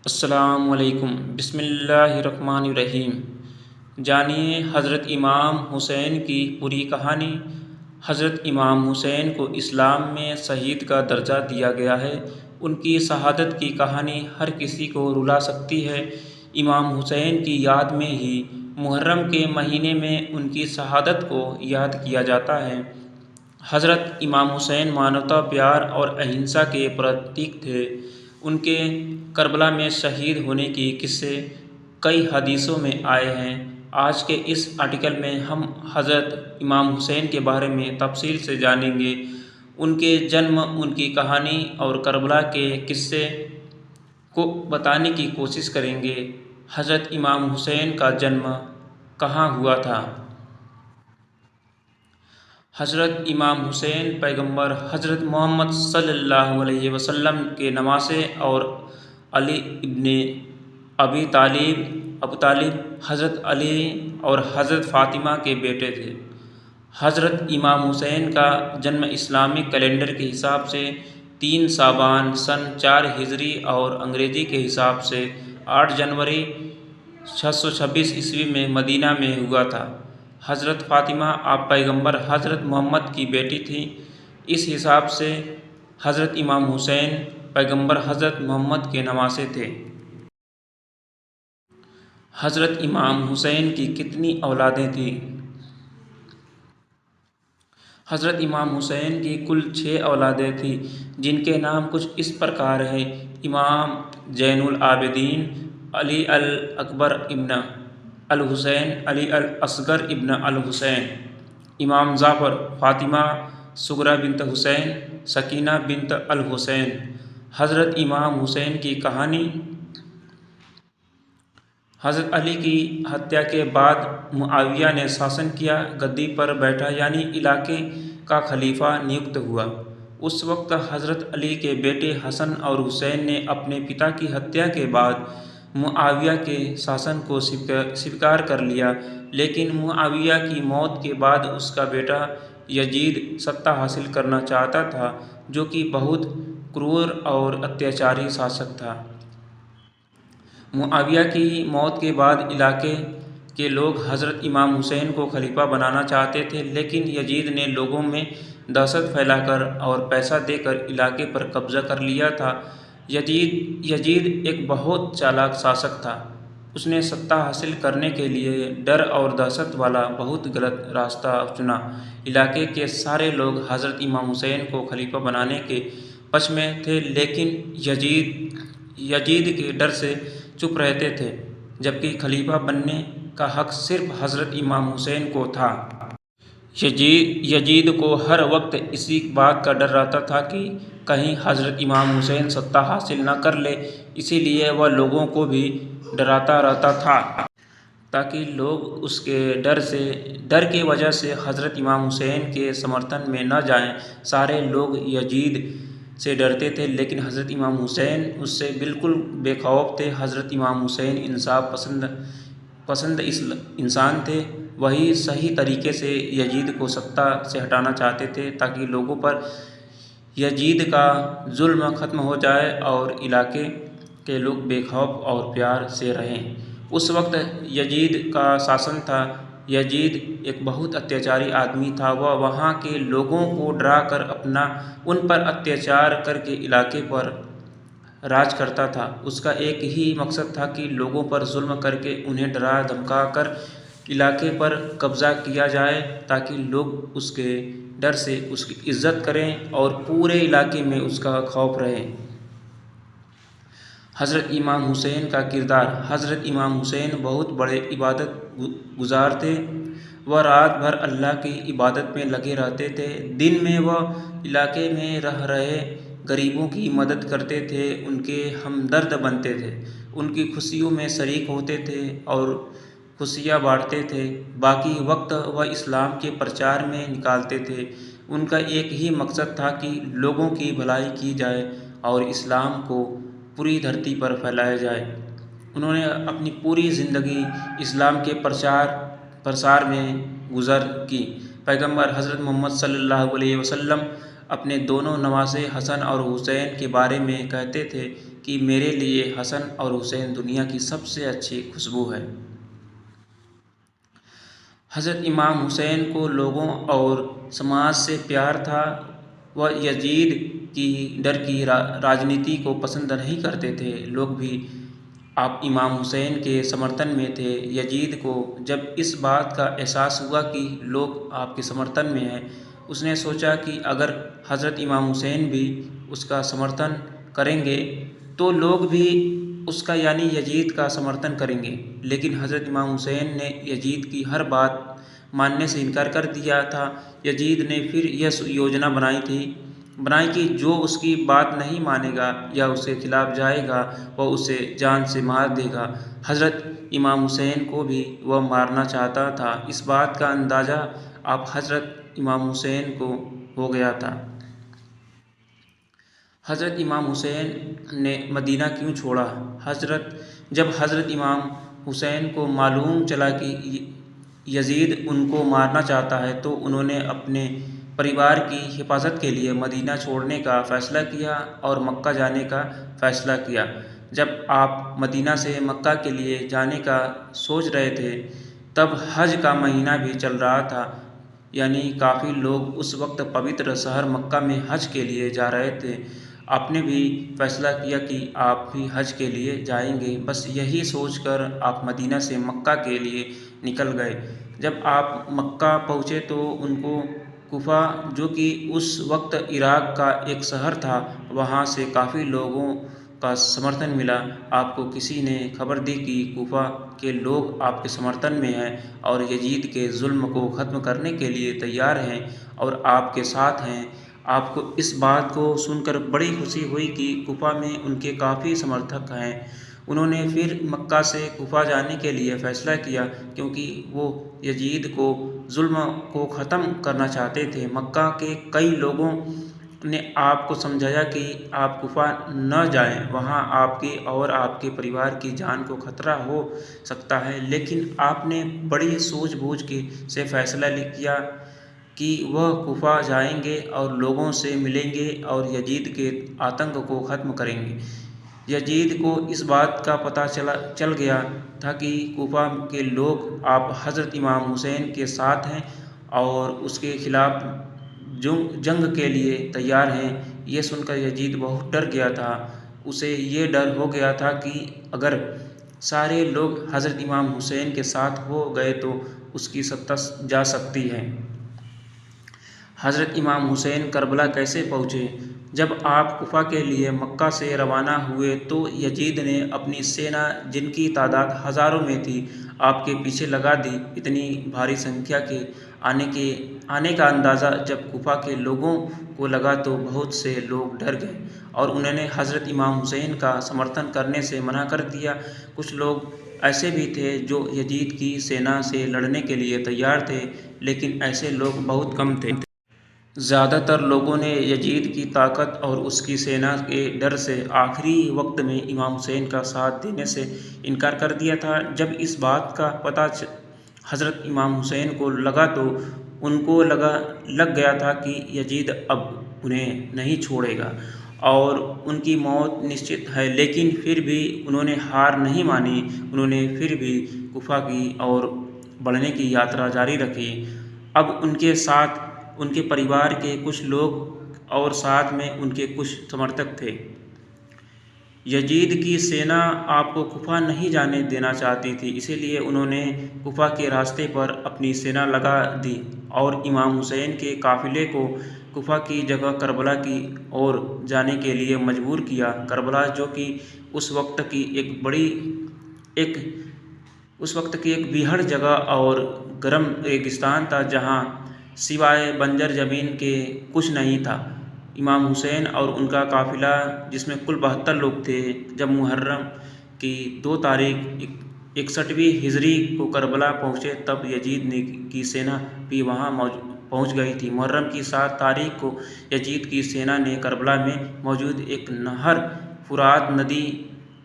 السلام علیکم۔ بسم اللہ الرحمن الرحیم۔ جانیے حضرت امام حسین کی پوری کہانی۔ حضرت امام حسین کو اسلام میں شہید کا درجہ دیا گیا ہے۔ ان کی شہادت کی کہانی ہر کسی کو رلا سکتی ہے۔ امام حسین کی یاد میں ہی محرم کے مہینے میں ان کی شہادت کو یاد کیا جاتا ہے۔ حضرت امام حسین مانوتا، پیار اور اہنسا کے پرتیک تھے۔ ان کے کربلا میں شہید ہونے کے قصے کئی حدیثوں میں آئے ہیں۔ آج کے اس آرٹیکل میں ہم حضرت امام حسین کے بارے میں تفصیل سے جانیں گے۔ ان کے جنم، ان کی کہانی اور کربلا کے قصے کو بتانے کی کوشش کریں گے۔ حضرت امام حسین کا جنم کہاں ہوا تھا؟ حضرت امام حسین پیغمبر حضرت محمد صلی اللہ علیہ وسلم کے نواسے اور علی ابن ابی طالب، حضرت علی اور حضرت فاطمہ کے بیٹے تھے۔ حضرت امام حسین کا جنم اسلامی کیلنڈر کے حساب سے 3 شعبان سن 4 ہجری اور انگریزی کے حساب سے 8 جنوری 626 عیسوی میں مدینہ میں ہوا تھا۔ حضرت فاطمہ آپ پیغمبر حضرت محمد کی بیٹی تھیں۔ اس حساب سے حضرت امام حسین پیغمبر حضرت محمد کے نواسے تھے۔ حضرت امام حسین کی کتنی اولادیں تھیں؟ حضرت امام حسین کی کل 6 اولادیں تھیں، جن کے نام کچھ اس پرکار ہیں: امام زین العابدین، علی الاکبر ابن الحسین، علی الاصغر ابن الحسین، امام جعفر، فاطمہ صغریٰ بنت حسین، سکینہ بنت الحسین۔ حضرت امام حسین کی کہانی۔ حضرت علی کی ہتیا کے بعد معاویہ نے شاسن کیا، گدی پر بیٹھا یعنی علاقے کا خلیفہ نیوکت ہوا۔ اس وقت حضرت علی کے بیٹے حسن اور حسین نے اپنے پتا کی ہتیا کے بعد معاویہ کے شاسن کو سویکار کر لیا، لیکن معاویہ کی موت کے بعد اس کا بیٹا یزید سطح حاصل کرنا چاہتا تھا، جو کہ بہت کرور اور اتیاچاری شاسک تھا۔ معاویہ کی موت کے بعد علاقے کے لوگ حضرت امام حسین کو خلیفہ بنانا چاہتے تھے، لیکن یزید نے لوگوں میں دہشت پھیلا کر اور پیسہ دے کر علاقے پر قبضہ کر لیا تھا۔ یزید ایک بہت چالاک شاسک تھا۔ اس نے سطح حاصل کرنے کے لیے ڈر اور دہشت والا بہت غلط راستہ چنا۔ علاقے کے سارے لوگ حضرت امام حسین کو خلیفہ بنانے کے پکش میں تھے، لیکن یزید کے ڈر سے چپ رہتے تھے، جبکہ خلیفہ بننے کا حق صرف حضرت امام حسین کو تھا۔ یزید کو ہر وقت اسی بات کا ڈر رہتا تھا کہ کہیں حضرت امام حسین سطح حاصل نہ کر لیں، اسی لیے وہ لوگوں کو بھی ڈراتا رہتا تھا تاکہ لوگ اس کے ڈر کی وجہ سے حضرت امام حسین کے سمرتھن میں نہ جائیں۔ سارے لوگ یزید سے ڈرتے تھے، لیکن حضرت امام حسین اس سے بالکل بے خوف تھے۔ حضرت امام حسین انصاف پسند انسان تھے۔ وہی صحیح طریقے سے یزید کو سطح سے ہٹانا چاہتے تھے تاکہ لوگوں پر یزید کا ظلم ختم ہو جائے اور علاقے کے لوگ بے خوف اور پیار سے رہیں۔ اس وقت یزید کا شاسن تھا۔ یزید ایک بہت اتیاچاری آدمی تھا۔ وہ وہاں کے لوگوں کو ڈرا کر ان پر اتیاچار کر کے علاقے پر راج کرتا تھا۔ اس کا ایک ہی مقصد تھا کہ لوگوں پر ظلم کر کے انہیں ڈرا دھمکا کر علاقے پر قبضہ کیا جائے تاکہ لوگ اس کے ڈر سے اس کی عزت کریں اور پورے علاقے میں اس کا خوف رہے۔ حضرت امام حسین کا کردار۔ حضرت امام حسین بہت بڑے عبادت گزار تھے۔ وہ رات بھر اللہ کی عبادت میں لگے رہتے تھے۔ دن میں وہ علاقے میں رہ رہے غریبوں کی مدد کرتے تھے، ان کے ہمدرد بنتے تھے، ان کی خوشیوں میں شریک ہوتے تھے اور خوشیاں بانٹتے تھے۔ باقی وقت وہ اسلام کے پرچار میں نکالتے تھے۔ ان کا ایک ہی مقصد تھا کہ لوگوں کی بھلائی کی جائے اور اسلام کو پوری دھرتی پر پھیلایا جائے۔ انہوں نے اپنی پوری زندگی اسلام کے پرسار میں گزر کی۔ پیغمبر حضرت محمد صلی اللہ علیہ وسلم اپنے دونوں نواسے حسن اور حسین کے بارے میں کہتے تھے کہ میرے لیے حسن اور حسین دنیا کی سب سے اچھی خوشبو ہے۔ حضرت امام حسین کو لوگوں اور سماج سے پیار تھا۔ وہ یزید کی ڈر کی راجنیتی کو پسند نہیں کرتے تھے۔ لوگ بھی آپ امام حسین کے سمرتھن میں تھے۔ یزید کو جب اس بات کا احساس ہوا کہ لوگ آپ کے سمرتھن میں ہیں، اس نے سوچا کہ اگر حضرت امام حسین بھی اس کا سمرتھن کریں گے تو لوگ بھی اس کا یعنی یزید کا سمرتھن کریں گے۔ لیکن حضرت امام حسین نے یزید کی ہر بات ماننے سے انکار کر دیا تھا۔ یزید نے پھر یہ یوجنا بنائی کہ جو اس کی بات نہیں مانے گا یا اس کے خلاف جائے گا وہ اسے جان سے مار دے گا۔ حضرت امام حسین کو بھی وہ مارنا چاہتا تھا۔ اس بات کا اندازہ اب حضرت امام حسین کو ہو گیا تھا۔ حضرت امام حسین نے مدینہ کیوں چھوڑا؟ جب حضرت امام حسین کو معلوم چلا کہ یزید ان کو مارنا چاہتا ہے تو انہوں نے اپنے پریوار کی حفاظت کے لیے مدینہ چھوڑنے کا فیصلہ کیا اور مکہ جانے کا فیصلہ کیا۔ جب آپ مدینہ سے مکہ کے لیے جانے کا سوچ رہے تھے تب حج کا مہینہ بھی چل رہا تھا، یعنی کافی لوگ اس وقت پوتر شہر مکہ میں حج کے لیے جا رہے تھے۔ آپ نے بھی فیصلہ کیا کہ آپ بھی حج کے لیے جائیں گے۔ بس یہی سوچ کر آپ مدینہ سے مکہ کے لیے نکل گئے۔ جب آپ مکہ پہنچے تو ان کو کوفہ، جو کہ اس وقت عراق کا ایک شہر تھا، وہاں سے کافی لوگوں کا سمرتھن ملا۔ آپ کو کسی نے خبر دی کہ کوفہ کے لوگ آپ کے سمرتھن میں ہیں اور یزید کے ظلم کو ختم کرنے کے لیے تیار ہیں اور آپ کے ساتھ ہیں۔ آپ کو اس بات کو سن کر بڑی خوشی ہوئی کہ کوفہ میں ان کے کافی سمرتھک ہیں۔ انہوں نے پھر مکہ سے کوفہ جانے کے لیے فیصلہ کیا کیونکہ وہ یزید کو ظلم کو ختم کرنا چاہتے تھے۔ مکہ کے کئی لوگوں نے آپ کو سمجھایا کہ آپ کوفہ نہ جائیں، وہاں آپ کی اور آپ کے پریوار کی جان کو خطرہ ہو سکتا ہے، لیکن آپ نے بڑی سوجھ بوجھ سے فیصلہ کیا کہ وہ کوفہ جائیں گے اور لوگوں سے ملیں گے اور یزید کے آتنک کو ختم کریں گے۔ یزید کو اس بات کا پتہ چل گیا تھا کہ کوفہ کے لوگ آپ حضرت امام حسین کے ساتھ ہیں اور اس کے خلاف جنگ کے لیے تیار ہیں۔ یہ سن کر یزید بہت ڈر گیا تھا۔ اسے یہ ڈر ہو گیا تھا کہ اگر سارے لوگ حضرت امام حسین کے ساتھ ہو گئے تو اس کی ستر جا سکتی ہے۔ حضرت امام حسین کربلا کیسے پہنچے؟ جب آپ کوفہ کے لیے مکہ سے روانہ ہوئے تو یزید نے اپنی سینا، جن کی تعداد ہزاروں میں تھی، آپ کے پیچھے لگا دی۔ اتنی بھاری سنکھیا کے آنے کا اندازہ جب کوفہ کے لوگوں کو لگا تو بہت سے لوگ ڈر گئے اور انہوں نے حضرت امام حسین کا سمرتھن کرنے سے منع کر دیا۔ کچھ لوگ ایسے بھی تھے جو یزید کی سینا سے لڑنے کے لیے تیار تھے، لیکن ایسے لوگ بہت کم تھے۔ زیادہ تر لوگوں نے یزید کی طاقت اور اس کی سینا کے ڈر سے آخری وقت میں امام حسین کا ساتھ دینے سے انکار کر دیا تھا۔ جب اس بات کا پتہ حضرت امام حسین کو لگا تو ان کو لگ گیا تھا کہ یزید اب انہیں نہیں چھوڑے گا اور ان کی موت نشچت ہے، لیکن پھر بھی انہوں نے ہار نہیں مانی۔ انہوں نے پھر بھی کوفہ کی اور بڑھنے کی یاترا جاری رکھی۔ اب ان کے ساتھ ان کے پریوار کے کچھ لوگ اور ساتھ میں ان کے کچھ سمرتھک تھے۔ یزید کی سینا آپ کو کوفہ نہیں جانے دینا چاہتی تھی، اسی لیے انہوں نے کوفہ کے راستے پر اپنی سینا لگا دی اور امام حسین کے قافلے کو کوفہ کی جگہ کربلا کی اور جانے کے لیے مجبور کیا۔ کربلا، جو کہ اس وقت کی ایک بیہڑ جگہ اور گرم ریگستان تھا جہاں سوائے بنجر زمین کے کچھ نہیں تھا۔ امام حسین اور ان کا قافلہ، جس میں کل 72 لوگ تھے، جب محرم کی 2 تاریخ 61ویں ہجری کو کربلا پہنچے تب یزید کی سینا بھی وہاں پہنچ گئی تھی۔ محرم کی 7 تاریخ کو یزید کی سینا نے کربلا میں موجود ایک نہر، فرات ندی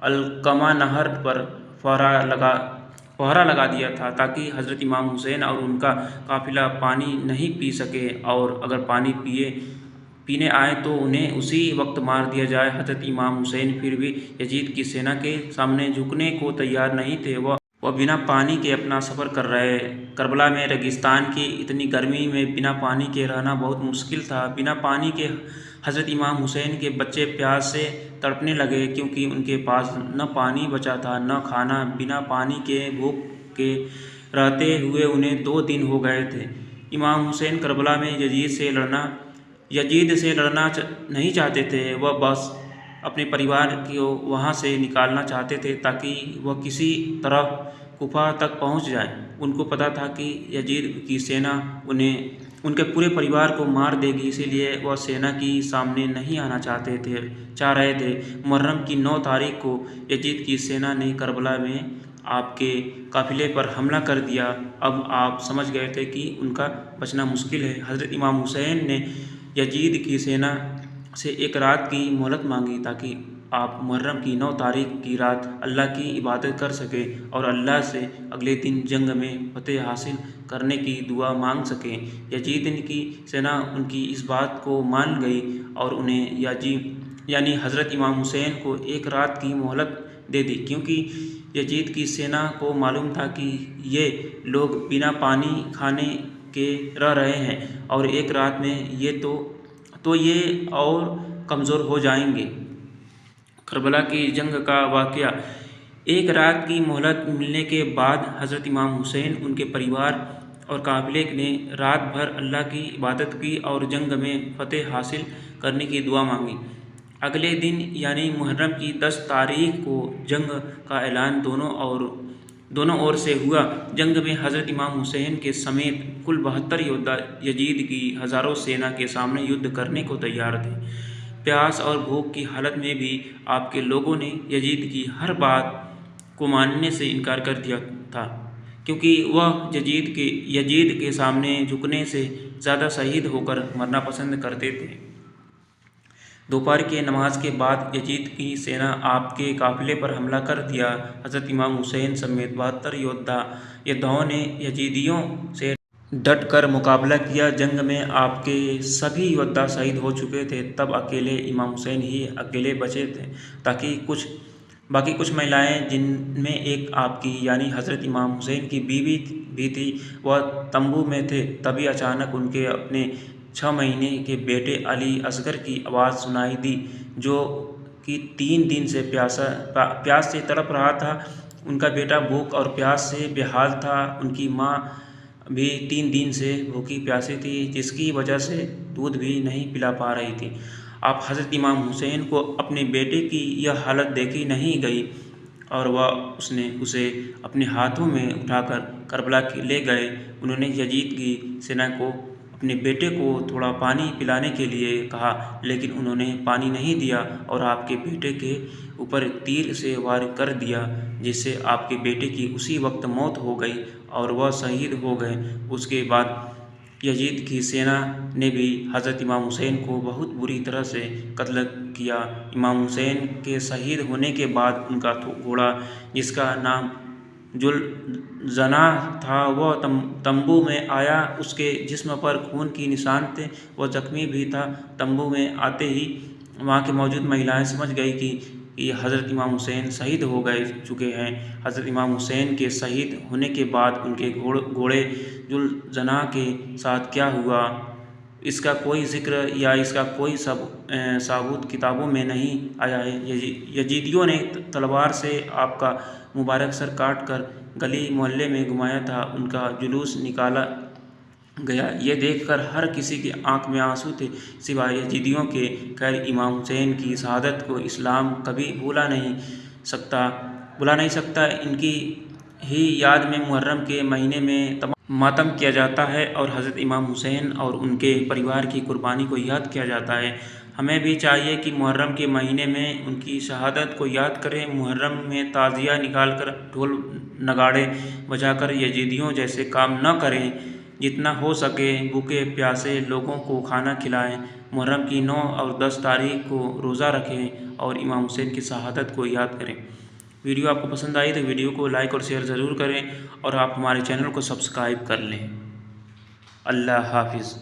علقمہ نہر پر پہرا لگا دیا تھا تاکہ حضرت امام حسین اور ان کا قافلہ پانی نہیں پی سکے اور اگر پانی پیے پینے آئے تو انہیں اسی وقت مار دیا جائے۔ حضرت امام حسین پھر بھی یزید کی سینا کے سامنے جھکنے کو تیار نہیں تھے۔ وہ بنا پانی کے اپنا سفر کر رہے۔ کربلا میں ریگستان کی اتنی گرمی میں بنا پانی کے رہنا بہت مشکل تھا۔ بنا پانی کے حضرت امام حسین کے بچے پیاس سے تڑپنے لگے، کیونکہ ان کے پاس نہ پانی بچا تھا نہ کھانا۔ بنا پانی کے بھوک کے رہتے ہوئے انہیں 2 دن ہو گئے تھے۔ امام حسین کربلا میں یزید سے لڑنا نہیں چاہتے تھے۔ وہ بس اپنے پریوار کو وہاں سے نکالنا چاہتے تھے تاکہ وہ کسی طرح کوفہ تک پہنچ جائیں۔ ان کو پتہ تھا کہ یزید کی سینا ان کے پورے پریوار کو مار دے گی، اسی لیے وہ سینا کی سامنے نہیں آنا چاہ رہے تھے۔ محرم کی 9 تاریخ کو یزید کی سینا نے کربلا میں آپ کے قافلے پر حملہ کر دیا۔ اب آپ سمجھ گئے تھے کہ ان کا بچنا مشکل ہے۔ حضرت امام حسین نے یزید کی سینا سے 1 رات کی مہلت مانگی تاکہ آپ محرم کی 9 تاریخ کی رات اللہ کی عبادت کر سکیں اور اللہ سے اگلے دن جنگ میں فتح حاصل کرنے کی دعا مانگ سکیں۔ یزید کی سینا ان کی اس بات کو مان گئی اور انہیں یعنی حضرت امام حسین کو 1 رات کی مہلت دے دی، کیونکہ یزید کی سینا کو معلوم تھا کہ یہ لوگ بنا پانی کھانے کے رہ رہے ہیں اور 1 رات میں تو یہ اور کمزور ہو جائیں گے۔ کربلا کی جنگ کا واقعہ۔ 1 رات کی مہلت ملنے کے بعد حضرت امام حسین، ان کے پریوار اور قافلے نے رات بھر اللہ کی عبادت کی اور جنگ میں فتح حاصل کرنے کی دعا مانگی۔ اگلے دن یعنی محرم کی 10 تاریخ کو جنگ کا اعلان دونوں اور سے ہوا۔ جنگ میں حضرت امام حسین کے سمیت کل 72 یودھا یزید کی ہزاروں سینا کے سامنے یدھ کرنے کو تیار تھے۔ پیاس اور بھوک کی حالت میں بھی آپ کے لوگوں نے یزید کی ہر بات کو ماننے سے انکار کر دیا تھا، کیونکہ وہ یزید کے سامنے جھکنے سے زیادہ شہید ہو کر مرنا پسند کرتے تھے۔ دوپہر کی نماز کے بعد یزید کی سینا آپ کے قافلے پر حملہ کر دیا۔ حضرت امام حسین سمیت 72 یودھاؤں نے یزیدیوں سے ڈٹ کر مقابلہ کیا۔ جنگ میں آپ کے سبھی یودھا شہید ہو چکے تھے۔ تب اکیلے امام حسین ہی اکیلے بچے تھے، باقی کچھ مہلائیں، جن میں ایک آپ کی یعنی حضرت امام حسین کی بیوی بھی تھی، وہ تمبو میں تھے۔ تبھی اچانک ان کے اپنے 6 مہینے کے بیٹے علی اصغر کی آواز سنائی دی، جو کہ 3 دن سے پیاس سے تڑپ رہا تھا۔ ان کا بیٹا بھوک اور پیاس سے بے حال تھا۔ ان کی ماں بھی 3 دن سے بھوکی پیاسی تھی، جس کی وجہ سے دودھ بھی نہیں پلا پا رہی تھی۔ اب حضرت امام حسین کو اپنے بیٹے کی یہ حالت دیکھی نہیں گئی اور وہ اسے اپنے ہاتھوں میں اٹھا کر کربلا لے گئے۔ انہوں نے یزید کی سینا کو اپنے بیٹے کو تھوڑا پانی پلانے کے لیے کہا، لیکن انہوں نے پانی نہیں دیا اور آپ کے بیٹے کے اوپر تیر سے وار کر دیا، جس سے آپ کے بیٹے کی اسی وقت موت ہو گئی اور وہ شہید ہو گئے۔ اس کے بعد یزید کی سینا نے بھی حضرت امام حسین کو بہت بری طرح سے قتل کیا۔ امام حسین کے شہید ہونے کے بعد ان کا گھوڑا، جس کا نام جلجناح تھا، وہ تمبو میں آیا۔ اس کے جسم پر خون کے نشان تھے، وہ زخمی بھی تھا۔ تمبو میں آتے ہی وہاں کی موجود مہلائیں سمجھ گئیں کہ حضرت امام حسین شہید ہو چکے ہیں۔ حضرت امام حسین کے شہید ہونے کے بعد ان کے گھوڑے جلجناح کے ساتھ کیا ہوا، اس کا کوئی ذکر یا اس کا کوئی ثبوت کتابوں میں نہیں آیا ہے۔ یزیدیوں نے تلوار سے آپ کا مبارک سر کاٹ کر گلی محلے میں گھمایا تھا۔ ان کا جلوس نکالا گیا۔ یہ دیکھ کر ہر کسی کی آنکھ میں آنسو تھے سوائے یزیدیوں کے۔ خیر، امام حسین کی شہادت کو اسلام کبھی بھلا نہیں سکتا۔ ان کی ہی یاد میں محرم کے مہینے میں تمام ماتم کیا جاتا ہے اور حضرت امام حسین اور ان کے پریوار کی قربانی کو یاد کیا جاتا ہے۔ ہمیں بھی چاہیے کہ محرم کے مہینے میں ان کی شہادت کو یاد کریں۔ محرم میں تعزیہ نکال کر ڈھول نگاڑے بجا کر یزیدیوں جیسے کام نہ کریں۔ جتنا ہو سکے بھوکے پیاسے لوگوں کو کھانا کھلائیں۔ محرم کی 9 اور 10 تاریخ کو روزہ رکھیں اور امام حسین کی شہادت کو یاد کریں۔ ویڈیو آپ کو پسند آئی تو ویڈیو کو لائک اور شیئر ضرور کریں اور آپ ہمارے چینل کو سبسکرائب کر لیں۔ اللہ حافظ۔